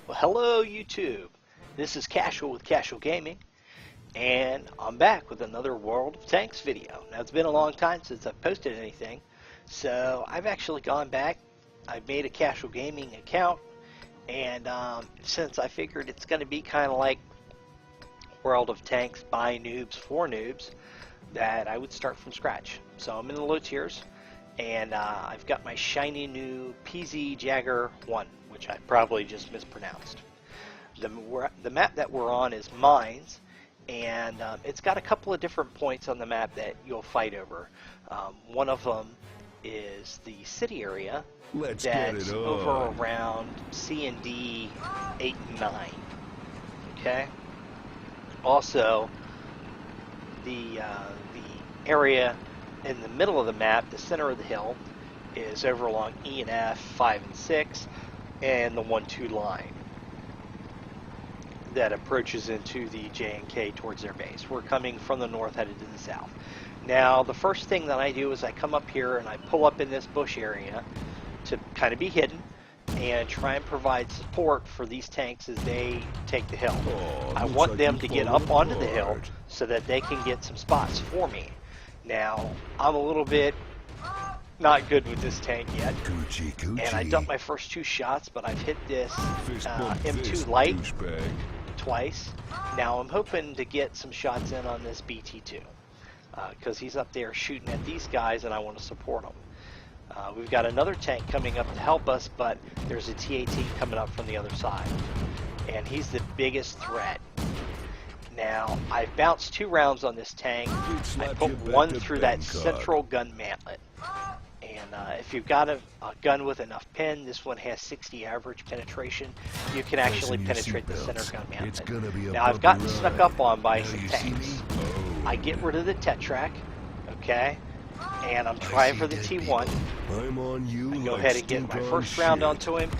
Well, hello YouTube. This is Casual with Casual Gaming, and I'm back with another World of Tanks video. Now, it's been a long time since I've posted anything, so I've actually gone back. I've made a Casual Gaming account, and since I figured it's going to be kind of like World of Tanks by noobs for noobs, that I would start from scratch. So I'm in the low tiers, and I've got my shiny new Panzerjager 1, which I probably just mispronounced. The map that we're on is Mines, and it's got a couple of different points on the map that you'll fight over. One of them is the city area that's over around C and D 8 and 9. Okay. Also, the area in the middle of the map, the center of the hill, is over along E and F 5 and 6, and the 1-2 line that approaches into the J and K towards their base. We're coming from the north, headed to the south. Now, the first thing that I do is I come up here and I pull up in this bush area to kind of be hidden and try and provide support for these tanks as they take the hill. I want them to get up onto the hill so that they can get some spots for me. Now, I'm a little bit not good with this tank yet, and I dumped my first 2 shots, but I've hit this M2 Light twice. Now I'm hoping to get some shots in on this BT2 because he's up there shooting at these guys, and I want to support him. We've got another tank coming up to help us, but there's a T-18 coming up from the other side, and he's the biggest threat. Now, I've bounced 2 rounds on this tank. I put 1 through that central gun mantlet. And if you've got a gun with enough pin, this one has 60 average penetration. You can actually penetrate the center gun mantlet. Now, I've gotten snuck up on by some tanks. I get rid of the Tetrak, okay? And I'm trying for the T1. I go ahead and get my first round onto him,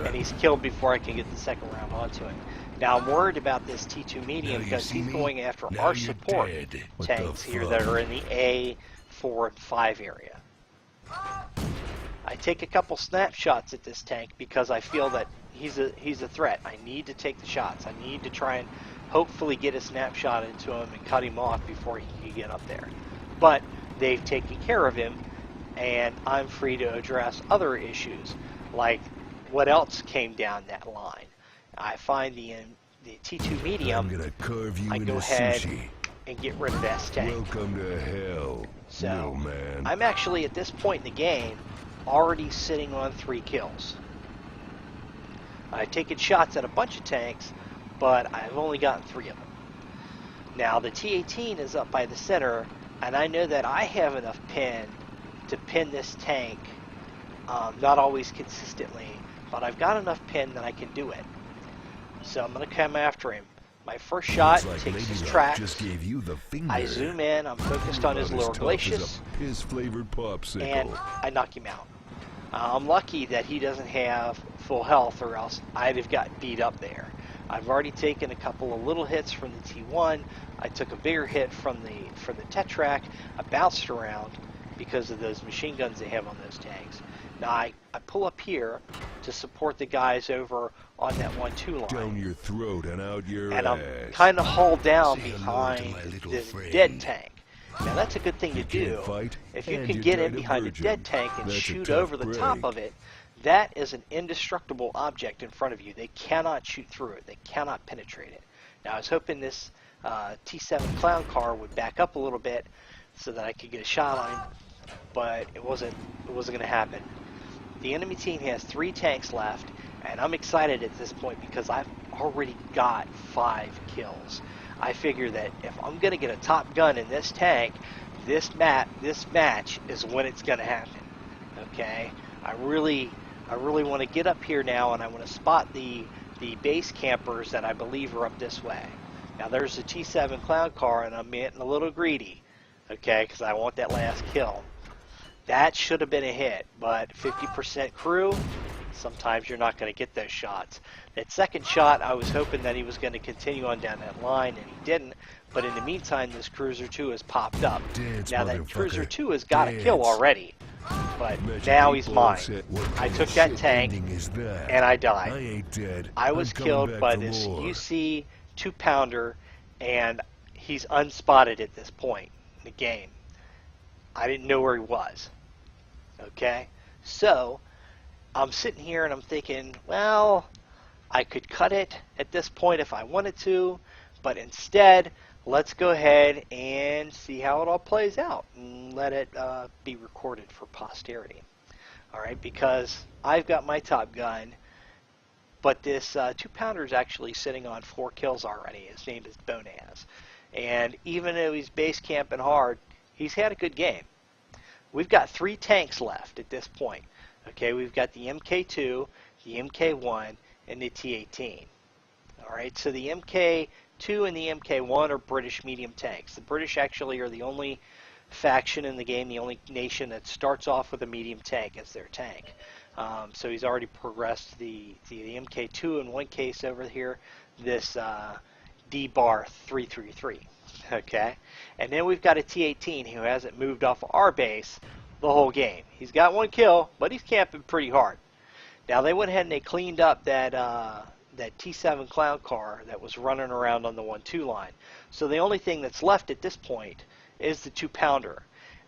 and he's killed before I can get the second round onto him. Now, I'm worried about this T2 medium because he's going after our support tanks here that are in the A, 4, and 5 area. I take a couple snapshots at this tank because I feel that he's a threat. I need to take the shots. I need to try and hopefully get a snapshot into him and cut him off before he can get up there. But they've taken care of him, and I'm free to address other issues, like what else came down that line. I find the T2 medium, I go ahead and get rid of that tank. Welcome to hell, so man. I'm actually at this point in the game already sitting on 3 kills. I've taken shots at a bunch of tanks, but I've only gotten 3 of them. Now the T-18 is up by the center, and I know that I have enough pin to pin this tank, not always consistently, but I've got enough pin that I can do it. So I'm going to come after him. My first shot takes his tracks. I zoom in, I'm focused on his lower glacis, and I knock him out. I'm lucky that he doesn't have full health, or else I'd have got beat up there. I've already taken a couple of little hits from the T1. I took a bigger hit from the Tetrak. I bounced around because of those machine guns they have on those tanks. Now I pull up here to support the guys over on that 1-2 line. Down your throat and out your and I'm ass. kind of hauled down behind this dead tank. Now that's a good thing to do. If you can get in behind a dead tank and shoot over the top of it, that is an indestructible object in front of you. They cannot shoot through it. They cannot penetrate it. Now I was hoping this T7 clown car would back up a little bit so that I could get a shot on him, but it wasn't going to happen. The enemy team has 3 tanks left, and I'm excited at this point because I've already got 5 kills. I figure that if I'm going to get a top gun in this tank, this match is when it's going to happen. Okay? I really want to get up here now, and I want to spot the base campers that I believe are up this way. Now there's the T7 clown car, and I'm getting a little greedy, okay, because I want that last kill. That should have been a hit, but 50% crew, sometimes you're not going to get those shots. That second shot, I was hoping that he was going to continue on down that line, and he didn't. But in the meantime, this Cruiser 2 has popped up. Now that Cruiser 2 has got a kill already. but Bet now you he's people all mine. said, what I kind took of that shit tank ending is that? and I I died. ain't dead. I I'm was coming killed back by for this more. UC 2-pounder, and he's unspotted at this point in the game. I didn't know where he was. Okay? So, I'm sitting here and I'm thinking, well, I could cut it at this point if I wanted to, but instead, let's go ahead and see how it all plays out and let it be recorded for posterity. All right, because I've got my top gun, but this 2-pounder is actually sitting on 4 kills already. His name is Bonaz. And even though he's base camping hard, he's had a good game. We've got 3 tanks left at this point. Okay, we've got the MK2, the MK1, and the T-18. All right, so the MK2 and the MK1 are British medium tanks. The British actually are the only faction in the game, the only nation that starts off with a medium tank as their tank. So he's already progressed the MK2 in one case over here, this D-Bar 333. Okay, and then we've got a T-18 who hasn't moved off of our base the whole game. He's got 1 kill, but he's camping pretty hard. Now they went ahead and they cleaned up that T7 clown car that was running around on the 1-2 line. So the only thing that's left at this point is the 2-pounder.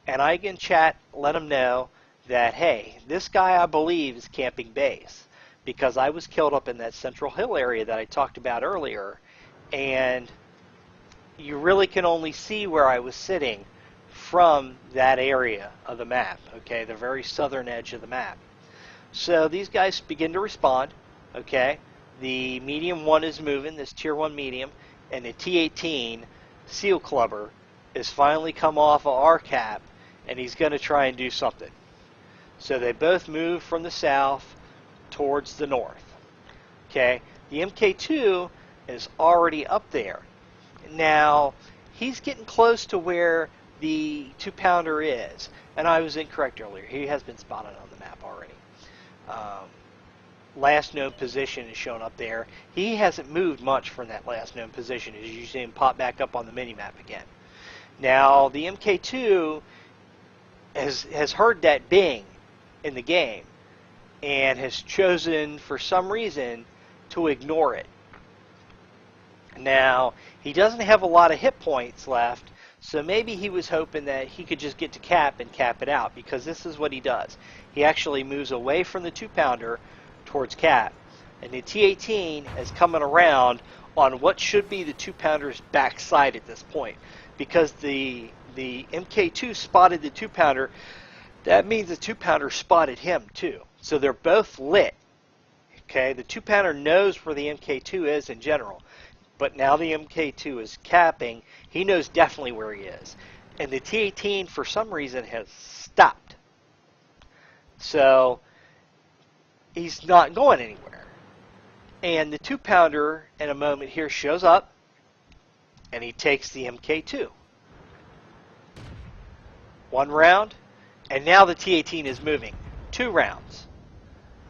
And I can chat, let them know that, hey, this guy I believe is camping base, because I was killed up in that Central Hill area that I talked about earlier, and you really can only see where I was sitting from that area of the map, okay, the very southern edge of the map. So these guys begin to respond, okay. The medium 1 is moving, this tier 1 medium, and the T-18 Seal Clubber is finally come off of our cap, and he's going to try and do something. So they both move from the south towards the north. Okay, the MK2 is already up there. Now, he's getting close to where the 2-pounder is, and I was incorrect earlier. He has been spotted on the map already. Last known position is shown up there. He hasn't moved much from that last known position, as you see him pop back up on the minimap again. Now, the MK2 has heard that bing in the game and has chosen, for some reason, to ignore it. Now, he doesn't have a lot of hit points left, so maybe he was hoping that he could just get to cap and cap it out, because this is what he does. He actually moves away from the 2-pounder towards cap, and the T-18 is coming around on what should be the 2-pounder's backside at this point, because the MK2 spotted the 2-pounder. That means the 2-pounder spotted him too, so they're both lit. Okay, the 2-pounder knows where the MK2 is in general, but now the MK2 is capping. He knows definitely where he is, and the T-18 for some reason has stopped, so he's not going anywhere. And the 2-pounder in a moment here shows up, and he takes the MK2. 1 round, and now the T-18 is moving. 2 rounds.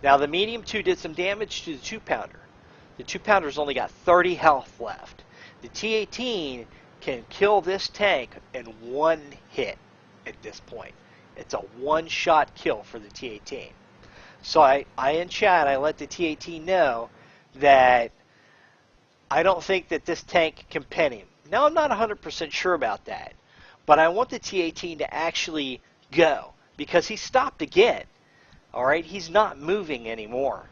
Now the medium 2 did some damage to the 2-pounder. The 2-pounder's only got 30 health left. The T-18 can kill this tank in 1 hit at this point. It's a 1-shot kill for the T-18. So I in chat, I let the T-18 know that I don't think that this tank can pin him. Now, I'm not 100% sure about that, but I want the T-18 to actually go, because he stopped again. All right, he's not moving anymore,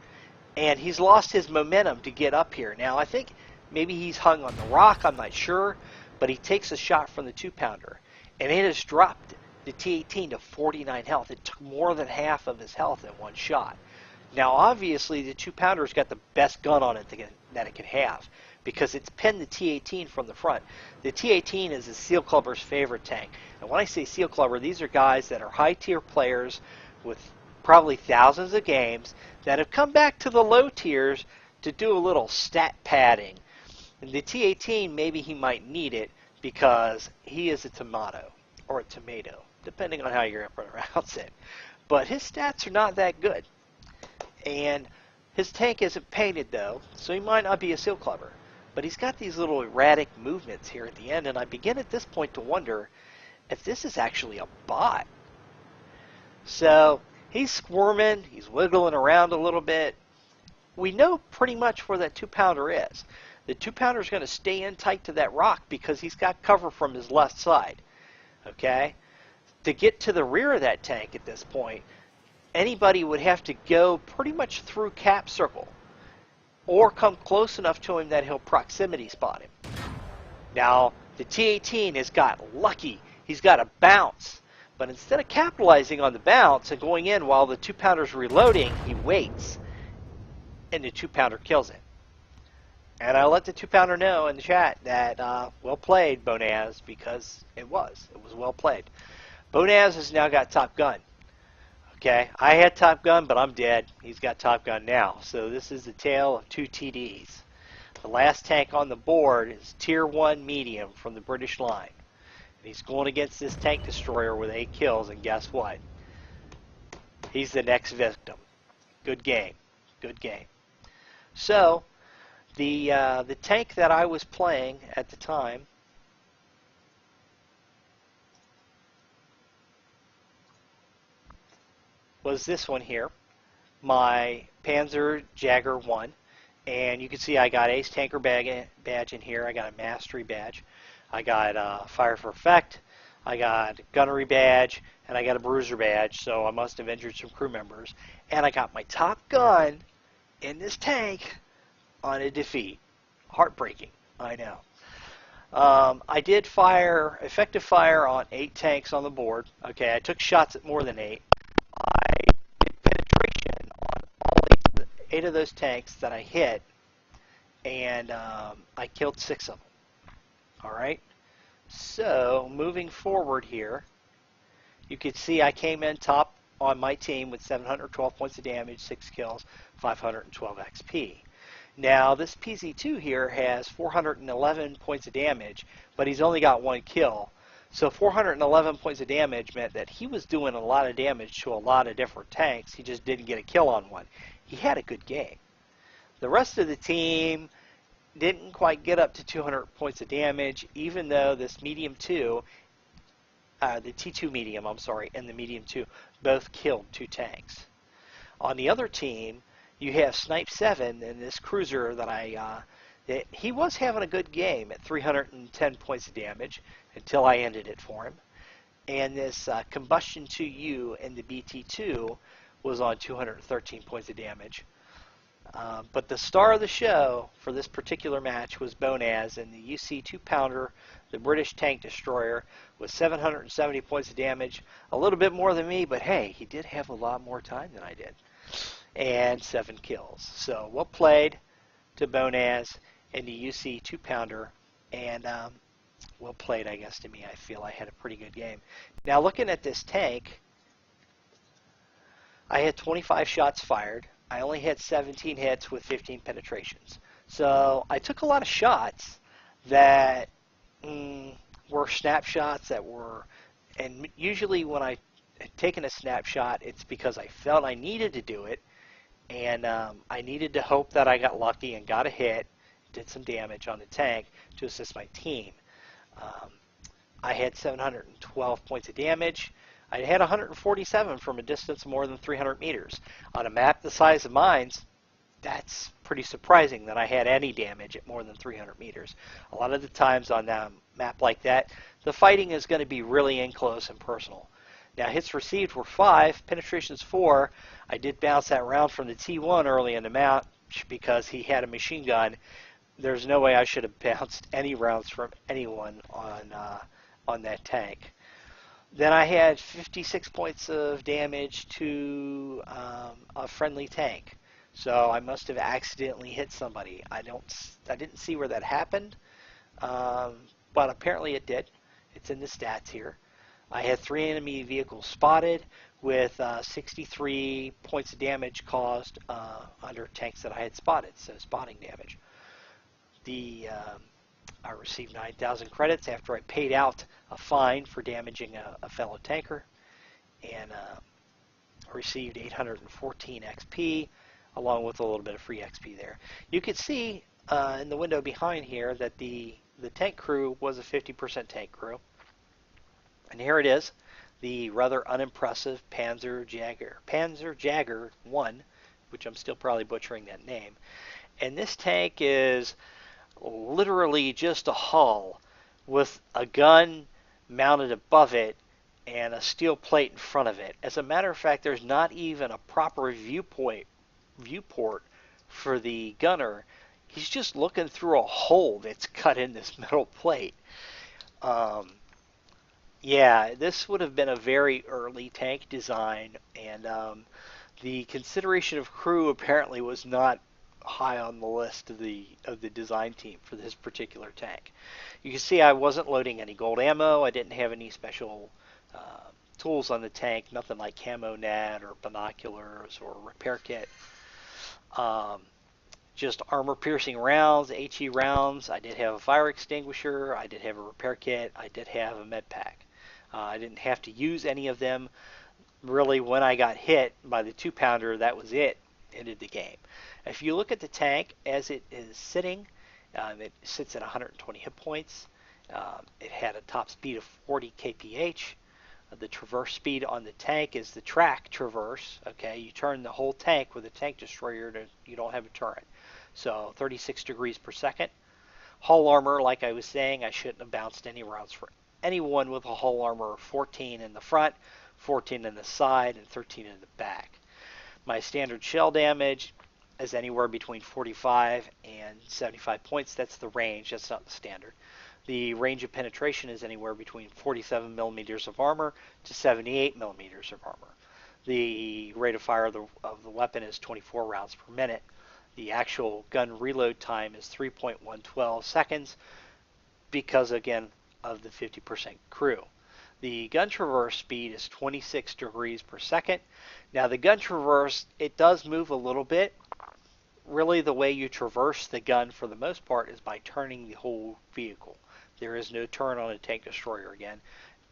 and he's lost his momentum to get up here. Now, I think maybe he's hung on the rock, I'm not sure, but he takes a shot from the 2-pounder, and it has dropped the T-18 to 49 health. It took more than half of his health in 1 shot. Now, obviously, the 2-pounder's got the best gun on it that it can have, because it's pinned the T-18 from the front. The T-18 is the Seal Clubber's favorite tank. And when I say Seal Clubber, these are guys that are high-tier players with probably thousands of games that have come back to the low tiers to do a little stat padding. And the T-18, maybe he might need it because he is a tomato, or a tomato, depending on how you're going to pronounce it. But his stats are not that good. And his tank isn't painted, though, so he might not be a Seal Clubber. But he's got these little erratic movements here at the end, and I begin at this point to wonder if this is actually a bot. So he's squirming, he's wiggling around a little bit. We know pretty much where that 2-pounder is. The 2-pounder is going to stay in tight to that rock because he's got cover from his left side. Okay? To get to the rear of that tank at this point, anybody would have to go pretty much through cap circle or come close enough to him that he'll proximity spot him. Now, the T-18 has got lucky. He's got a bounce. But instead of capitalizing on the bounce and going in while the 2-pounder's reloading, he waits. And the 2-pounder kills it. And I let the 2-pounder know in the chat that, well played, Bonaz, because it was. It was well played. Bonaz has now got Top Gun. Okay, I had Top Gun, but I'm dead. He's got Top Gun now. So this is the tale of 2 TDs. The last tank on the board is Tier 1 Medium from the British line. And he's going against this tank destroyer with 8 kills, and guess what? He's the next victim. Good game. Good game. So, the tank that I was playing at the time was this one here, my Panzerjager 1. And you can see I got Ace Tanker badge in here. I got a Mastery badge. I got Fire for Effect. I got Gunnery badge. And I got a Bruiser badge. So I must have injured some crew members. And I got my Top Gun in this tank on a defeat. Heartbreaking, I know. I did effective fire on 8 tanks on the board. Okay, I took shots at more than 8. I did penetration on all 8 of those tanks that I hit, and I killed 6 of them. All right. So moving forward here, you can see I came in top on my team with 712 points of damage, 6 kills, 512 XP. Now this PZ2 here has 411 points of damage, but he's only got 1 kill. So 411 points of damage meant that he was doing a lot of damage to a lot of different tanks. He just didn't get a kill on one. He had a good game. The rest of the team didn't quite get up to 200 points of damage, even though this medium 2, the T2 medium, I'm sorry, and the medium 2 both killed 2 tanks. On the other team, you have Snipe 7 and this cruiser that he was having a good game at 310 points of damage until I ended it for him. And this Combustion 2U and the BT2 was on 213 points of damage. But the star of the show for this particular match was Bonaz and the UC 2-pounder, the British tank destroyer, with 770 points of damage. A little bit more than me, but hey, he did have a lot more time than I did. And 7 kills. So well played to Bonaz and the UC 2-pounder. And well played, I guess, to me. I feel I had a pretty good game. Now looking at this tank, I had 25 shots fired. I only had 17 hits with 15 penetrations. So I took a lot of shots that were snapshots that were, and usually when I had taken a snapshot, it's because I felt I needed to do it, and I needed to hope that I got lucky and got a hit, did some damage on the tank to assist my team. I had 712 points of damage. I had 147 from a distance more than 300 meters. On a map the size of mine's, that's pretty surprising that I had any damage at more than 300 meters. A lot of the times on a map like that, the fighting is going to be really in close and personal. Now hits received were 5, penetrations 4. I did bounce that round from the T1 early in the match because he had a machine gun. There's no way I should have bounced any rounds from anyone on that tank. Then I had 56 points of damage to a friendly tank. So I must have accidentally hit somebody. I didn't see where that happened, but apparently it did. It's in the stats here. I had 3 enemy vehicles spotted with 63 points of damage caused under tanks that I had spotted, so spotting damage. I received 9,000 credits after I paid out a fine for damaging a fellow tanker, and received 814 XP, along with a little bit of free XP there. You can see in the window behind here that the tank crew was a 50% tank crew. And here it is. the rather unimpressive Panzerjager 1, which I'm still probably butchering that name. And this tank is literally just a hull with a gun mounted above it and a steel plate in front of it. As a matter of fact, there's not even a proper viewport for the gunner. He's just looking through a hole that's cut in this metal plate. Um, yeah, this would have been a very early tank design, and the consideration of crew apparently was not high on the list of the design team for this particular tank. You can see I wasn't loading any gold ammo. I didn't have any special tools on the tank, nothing like camo net or binoculars or repair kit. Um, just armor-piercing rounds, HE rounds. I did have a fire extinguisher. I did have a repair kit. I did have a med pack. I didn't have to use any of them. Really, when I got hit by the 2-pounder, that was it. Ended the game. If you look at the tank as it is sitting, it sits at 120 hit points. It had a top speed of 40 kph. The traverse speed on the tank is the track traverse. Okay, you turn the whole tank with a tank destroyer. You don't have a turret. So 36 degrees per second. Hull armor, like I was saying, I shouldn't have bounced any rounds for anyone with a hull armor of 14 in the front, 14 in the side, and 13 in the back. My standard shell damage is anywhere between 45 and 75 points. That's the range. That's not the standard. The range of penetration is anywhere between 47 millimeters of armor to 78 millimeters of armor. The rate of fire of the weapon is 24 rounds per minute. The actual gun reload time is 3.112 seconds because, again, of the 50% crew. The gun traverse speed is 26 degrees per second. Now, the gun traverse, it does move a little bit. Really, the way you traverse the gun for the most part is by turning the whole vehicle. There is no turn on a tank destroyer again.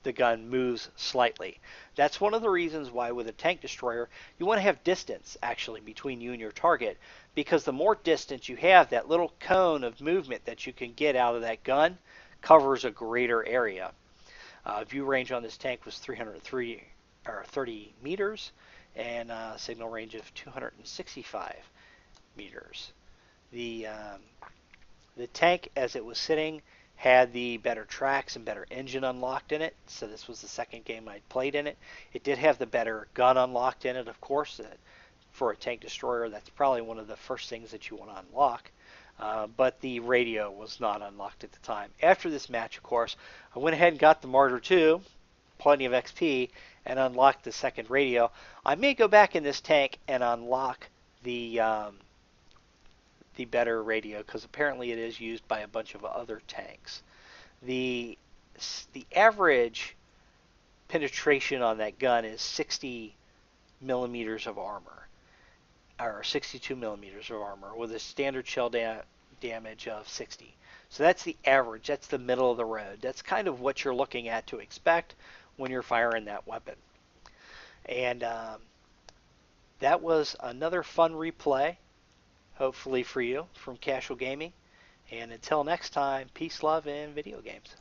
The gun moves slightly. That's one of the reasons why with a tank destroyer you want to have distance actually between you and your target, because the more distance you have, that little cone of movement that you can get out of that gun covers a greater area. View range on this tank was 330 meters and signal range of 265 meters. The tank, as it was sitting, had the better tracks and better engine unlocked in it. So this was the second game I played in it. It did have the better gun unlocked in it, of course. For a tank destroyer, that's probably one of the first things that you want to unlock. But the radio was not unlocked at the time. After this match, of course, I went ahead and got the Martyr 2, plenty of XP, and unlocked the second radio. I may go back in this tank and unlock the better radio, because apparently it is used by a bunch of other tanks. The average penetration on that gun is 60 millimeters of armor, or 62 millimeters of armor, with a standard shell damage of 60. So that's the average. That's the middle of the road. That's kind of what you're looking at to expect when you're firing that weapon. And that was another fun replay, hopefully for you, from Casual Gaming. And until next time, peace, love, and video games.